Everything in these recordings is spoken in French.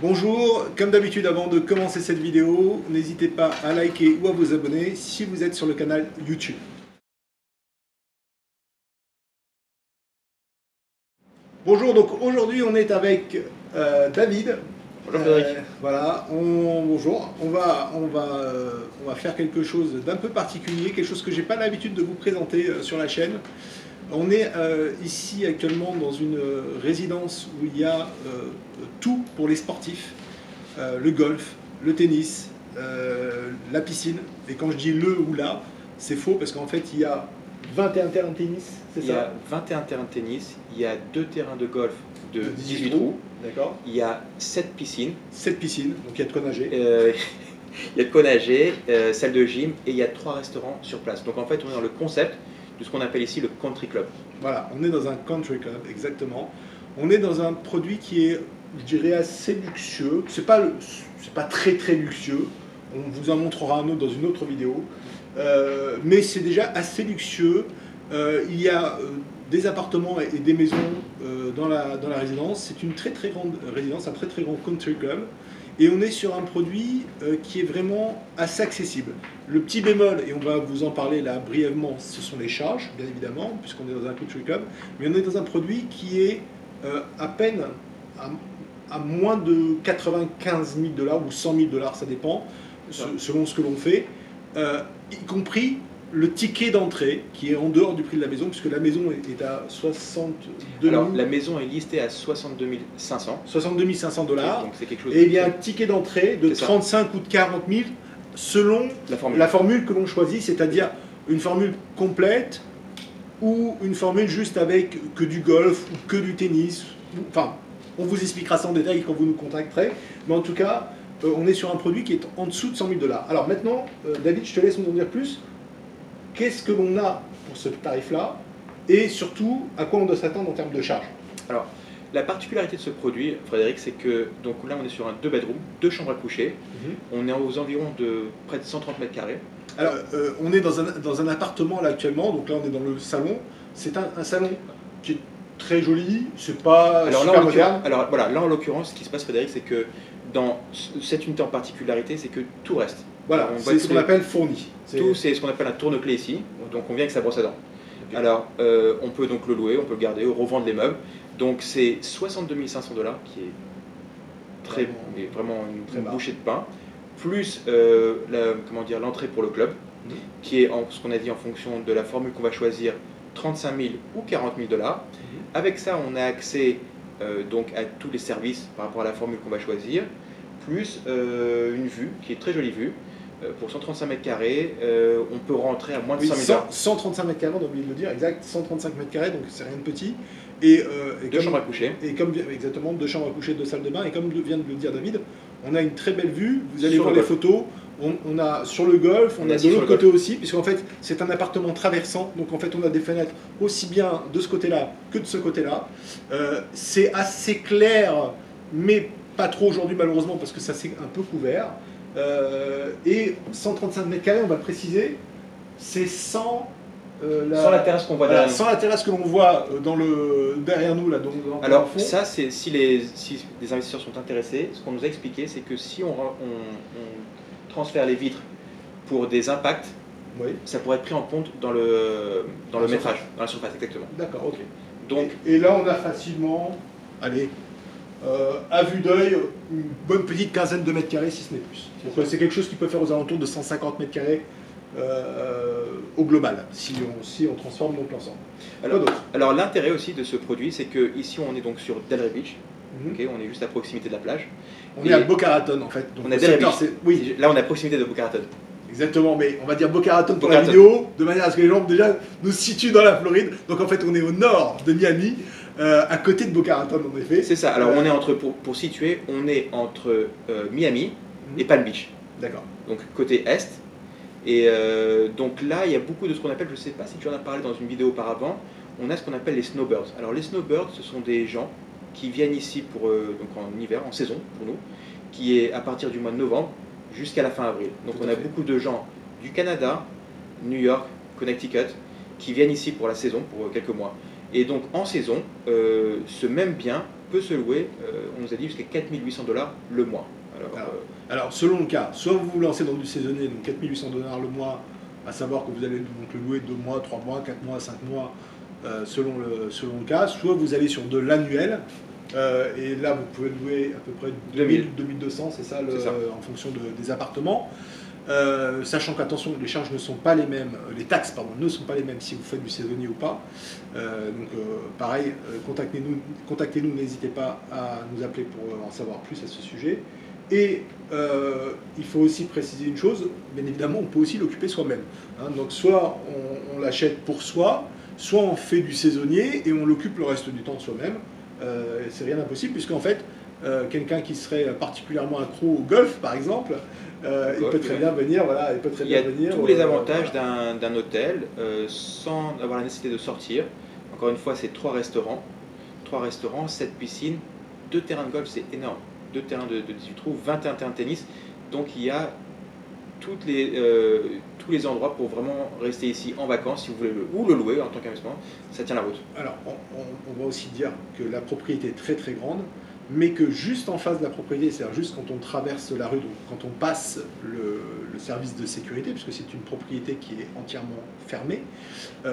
Bonjour, comme d'habitude avant de commencer cette vidéo, n'hésitez pas à liker ou à vous abonner si vous êtes sur le canal YouTube. Bonjour, donc aujourd'hui on est avec David. Bonjour Frédéric. Voilà, bonjour. On va faire quelque chose d'un peu particulier, quelque chose que j'ai pas l'habitude de vous présenter sur la chaîne. On est ici actuellement dans une résidence où il y a tout pour les sportifs, le golf, le tennis, la piscine. Et quand je dis le ou la, c'est faux parce qu'en fait il y a 21 terrains de tennis, c'est ça? Il y a 21 terrains de tennis, il y a 2 terrains de golf de 18 trous, d'accord. il y a 7 piscines. 7 piscines, donc il y a de quoi nager. Il y a de quoi nager, salle de gym et il y a 3 restaurants sur place. Donc en fait on est dans le concept de ce qu'on appelle ici le country club. Voilà, on est dans un country club, exactement. On est dans un produit qui est, je dirais, assez luxueux. C'est pas très luxueux. On vous en montrera un autre dans une autre vidéo. Mais c'est déjà assez luxueux. Il y a des appartements et des maisons dans la résidence. C'est une très grande résidence, un très grand country club. Et on est sur un produit qui est vraiment assez accessible. Le petit bémol, et on va vous en parler là brièvement, ce sont les charges, bien évidemment, puisqu'on est dans un country club. Mais on est dans un produit qui est à peine à moins de 95 000 $ ou 100 000 $, ça dépend, selon ce que l'on fait, y compris le ticket d'entrée qui est en dehors du prix de la maison, puisque la maison est à 62 000. Alors la maison est listée à 62 500. 62 500 $. Donc c'est quelque chose. Et il y a un ticket d'entrée de 35 ou de 40 000 selon la formule que l'on choisit, c'est-à-dire une formule complète ou une formule juste avec que du golf ou que du tennis. Enfin, on vous expliquera ça en détail quand vous nous contacterez. Mais en tout cas, on est sur un produit qui est en dessous de 100 000 $. Alors maintenant, David, je te laisse nous en dire plus. Qu'est-ce que l'on a pour ce tarif-là et surtout à quoi on doit s'attendre en termes de charge? Alors, la particularité de ce produit, Frédéric, c'est que donc là on est sur un 2 bedroom, 2 chambres à coucher. On est aux environs de près de 130 mètres carrés. Alors, on est dans un appartement là actuellement, donc là on est dans le salon. C'est un salon qui est très joli, c'est pas super moderne. Alors voilà, là en l'occurrence, ce qui se passe, Frédéric, c'est que dans cette unité en particularité, c'est que tout reste. Voilà, c'est ce qu'on appelle fourni. Tout, c'est ce qu'on appelle un tourne-clé ici, donc on vient avec sa brosse à dents. Okay. Alors, on peut donc le louer, on peut le garder, revendre les meubles. Donc c'est 62 500 $, qui est vraiment une bouchée de pain, plus l'entrée pour le club, qui est ce qu'on a dit en fonction de la formule qu'on va choisir, 35 000 ou 40 000 $. Avec ça, on a accès donc à tous les services par rapport à la formule qu'on va choisir, plus une vue, qui est très jolie vue. Pour 135 mètres carrés, on peut rentrer à moins de 100 000 $. 135 mètres carrés, on a oublié de le dire, exact, 135 mètres carrés, donc c'est rien de petit. Et 2 chambres à coucher. Et comme, exactement, 2 chambres à coucher, 2 salles de bain. Et comme vient de le dire David, on a une très belle vue. Vous allez voir les photos. On a sur le golf, on a de l'autre côté aussi, puisqu'en fait c'est un appartement traversant. Donc en fait on a des fenêtres aussi bien de ce côté-là que de ce côté-là. C'est assez clair, mais pas trop aujourd'hui malheureusement parce que ça s'est un peu couvert. Et 135 mètres carrés, on va le préciser, c'est sans la terrasse qu'on voit derrière nous. Sans la terrasse que l'on voit derrière nous là. Alors ça, c'est si les investisseurs sont intéressés, ce qu'on nous a expliqué, c'est que si on transfère les vitres pour des impacts, oui, ça pourrait être pris en compte dans le métrage, dans la surface, exactement. D'accord, ok. Donc, et là, on a facilement, allez, à vue d'œil, une bonne petite quinzaine de mètres carrés, si ce n'est plus. Donc, c'est quelque chose qui peut faire aux alentours de 150 mètres carrés au global, si on transforme donc l'ensemble. Alors l'intérêt aussi de ce produit, c'est que ici on est donc sur Delray Beach. Okay, on est juste à proximité de la plage. On est à Boca Raton en fait. Donc on est à Delray Beach. Oui. Là on est à proximité de Boca Raton. Exactement, mais on va dire Boca Raton pour la vidéo, de manière à ce que les gens déjà nous situent dans la Floride. Donc en fait on est au nord de Miami, à côté de Boca Raton en effet. C'est ça, alors on est entre, pour situer, on est entre Miami et Palm Beach. D'accord. Donc côté est. Et donc là il y a beaucoup de ce qu'on appelle, je ne sais pas si tu en as parlé dans une vidéo auparavant, on a ce qu'on appelle les snowbirds. Alors les snowbirds, ce sont des gens qui viennent ici pour, donc en hiver, en saison pour nous, qui est à partir du mois de novembre jusqu'à la fin avril. Donc on a beaucoup de gens du Canada, New York, Connecticut, qui viennent ici pour la saison, pour quelques mois. Et donc en saison, ce même bien peut se louer, on nous a dit jusqu'à 4800 $ le mois. Alors, selon le cas, soit vous vous lancez dans du saisonnier, donc 4800 $ le mois, à savoir que vous allez donc le louer 2 mois, 3 mois, 4 mois, 5 mois, selon le cas, soit vous allez sur de l'annuel, et là vous pouvez louer à peu près 2000, 2200, c'est ça, en fonction des appartements. Sachant qu'attention, les charges ne sont pas les mêmes, les taxes pardon, ne sont pas les mêmes si vous faites du saisonnier ou pas. Pareil, contactez-nous, n'hésitez pas à nous appeler pour en savoir plus à ce sujet. Et il faut aussi préciser une chose, bien évidemment, on peut aussi l'occuper soi-même. Hein. Donc soit on l'achète pour soi, soit on fait du saisonnier et on l'occupe le reste du temps soi-même. C'est rien d'impossible, puisqu'en fait, quelqu'un qui serait particulièrement accro au golf, par exemple, il peut très bien venir. Voilà, il y a tous les avantages d'un hôtel sans avoir la nécessité de sortir. Encore une fois, c'est 3 restaurants, 7 piscines, 2 terrains de golf, c'est énorme. 2 terrains de 18 trous, 21 terrains de tennis. Donc il y a tous les endroits pour vraiment rester ici en vacances, si vous voulez le louer en tant qu'investissement, ça tient la route. Alors, on va aussi dire que la propriété est très très grande, mais que juste en face de la propriété, c'est-à-dire juste quand on traverse la rue, donc quand on passe le service de sécurité, puisque c'est une propriété qui est entièrement fermée,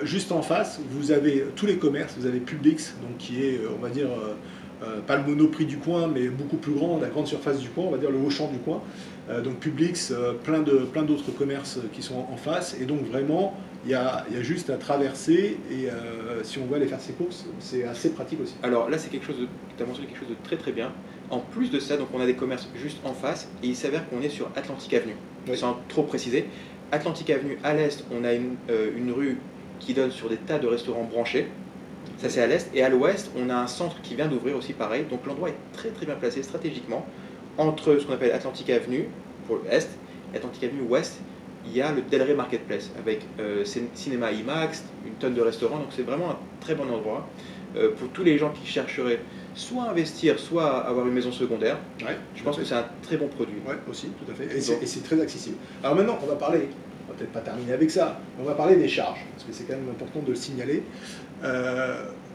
juste en face, vous avez tous les commerces, vous avez Publix, donc qui est, on va dire, pas le Monoprix du coin, mais beaucoup plus grand, la grande surface du coin, on va dire le Auchan du coin. Donc Publix, plein d'autres commerces qui sont en face, et donc vraiment, il y a juste à traverser, et si on veut aller faire ses courses, c'est assez pratique aussi. Alors là, c'est quelque chose tu as mentionné quelque chose de très très bien. En plus de ça, donc on a des commerces juste en face, et il s'avère qu'on est sur Atlantic Avenue. Oui. Sans trop préciser, Atlantic Avenue, à l'est, on a une rue qui donne sur des tas de restaurants branchés. Ça, c'est à l'est. Et à l'ouest, on a un centre qui vient d'ouvrir aussi pareil. Donc l'endroit est très très bien placé stratégiquement. Entre ce qu'on appelle Atlantic Avenue pour l'est et Atlantic Avenue ouest, il y a le Delray Marketplace avec cinéma IMAX, une tonne de restaurants. Donc c'est vraiment un très bon endroit pour tous les gens qui chercheraient soit investir, soit avoir une maison secondaire. Ouais, je pense que c'est un très bon produit. Oui, aussi, tout à fait. Et c'est très accessible. Alors maintenant, on va parler, on va peut-être pas terminer avec ça, on va parler des charges, parce que c'est quand même important de le signaler.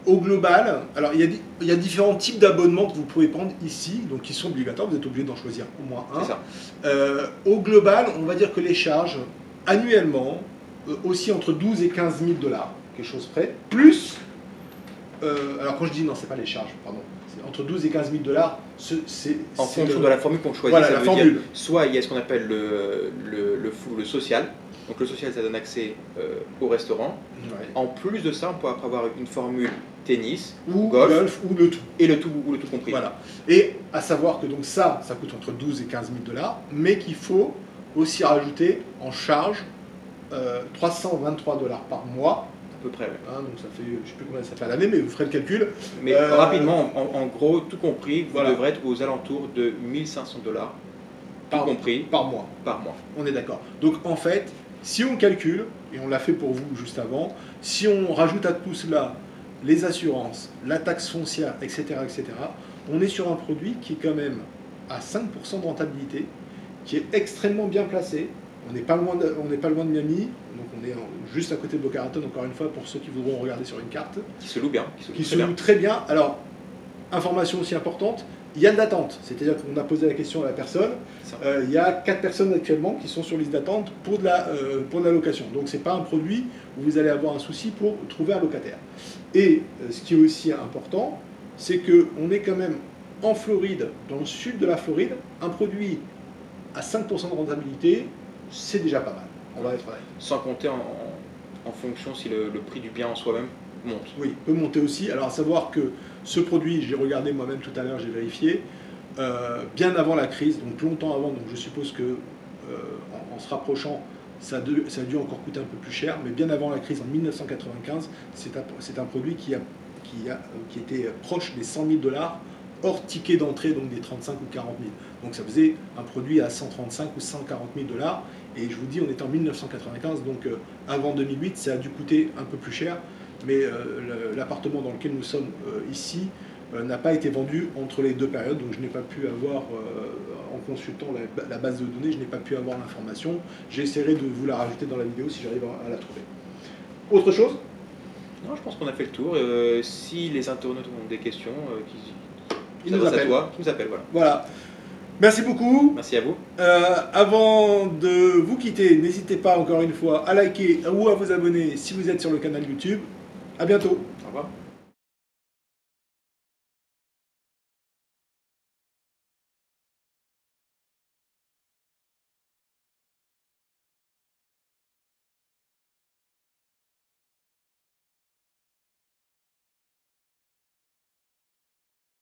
Au global, alors il y a différents types d'abonnements que vous pouvez prendre ici, donc qui sont obligatoires, vous êtes obligé d'en choisir au moins un. C'est ça. Au global, on va dire que les charges, annuellement, aussi entre 12 et 15 000 $, quelque chose près, plus, alors quand je dis non, c'est pas les charges, pardon, c'est entre 12 et 15 000 $, c'est en fonction de la formule qu'on choisit, voilà, ça la veut formule. Dire, soit il y a ce qu'on appelle le social. Donc le social, ça donne accès au restaurant. Ouais. En plus de ça, on peut après avoir une formule tennis, ou golf ou le tout. Et le tout compris. Voilà. Et à savoir que donc ça coûte entre 12 et 15 000 $, mais qu'il faut aussi rajouter en charge 323 $ par mois. À peu près, oui. Hein, donc ça fait, je ne sais plus combien ça fait à l'année, mais vous ferez le calcul. Mais rapidement, en gros, tout compris, vous voilà. devrez être aux alentours de 1500 $, tout compris, par mois. Par mois. On est d'accord. Donc en fait, si on calcule, et on l'a fait pour vous juste avant, si on rajoute à tout cela les assurances, la taxe foncière, etc., on est sur un produit qui est quand même à 5% de rentabilité, qui est extrêmement bien placé. On n'est pas loin de Miami, donc on est juste à côté de Boca Raton, encore une fois, pour ceux qui voudront regarder sur une carte. Qui se loue bien. Qui se loue très bien. Alors, information aussi importante, il y a de l'attente, c'est-à-dire qu'on a posé la question à la personne, il y a 4 personnes actuellement qui sont sur liste d'attente pour de la location. Donc c'est pas un produit où vous allez avoir un souci pour trouver un locataire. Et ce qui est aussi important, c'est qu'on est quand même en Floride, dans le sud de la Floride, un produit à 5% de rentabilité, c'est déjà pas mal, on va être honnête. Sans compter en fonction si le prix du bien en soi-même monte. Oui, peut monter aussi. Alors à savoir que ce produit, j'ai regardé moi-même tout à l'heure, j'ai vérifié, bien avant la crise, donc longtemps avant, donc je suppose que en se rapprochant, ça a dû encore coûter un peu plus cher, mais bien avant la crise, en 1995, c'est un produit qui était proche des 100 000 $, hors ticket d'entrée, donc des 35 ou 40 000. Donc ça faisait un produit à 135 ou 140 000 $. Et je vous dis, on est en 1995, donc avant 2008, ça a dû coûter un peu plus cher. Mais l'appartement dans lequel nous sommes ici n'a pas été vendu entre les deux périodes, donc je n'ai pas pu avoir, en consultant la base de données, je n'ai pas pu avoir l'information. J'essaierai de vous la rajouter dans la vidéo si j'arrive à la trouver. Autre chose ? Non, je pense qu'on a fait le tour. Si les internautes ont des questions, Ils nous appellent. Qui nous appellent, voilà. Voilà. Merci beaucoup. Merci à vous. Avant de vous quitter, n'hésitez pas encore une fois à liker ou à vous abonner si vous êtes sur le canal YouTube. À bientôt. Au revoir.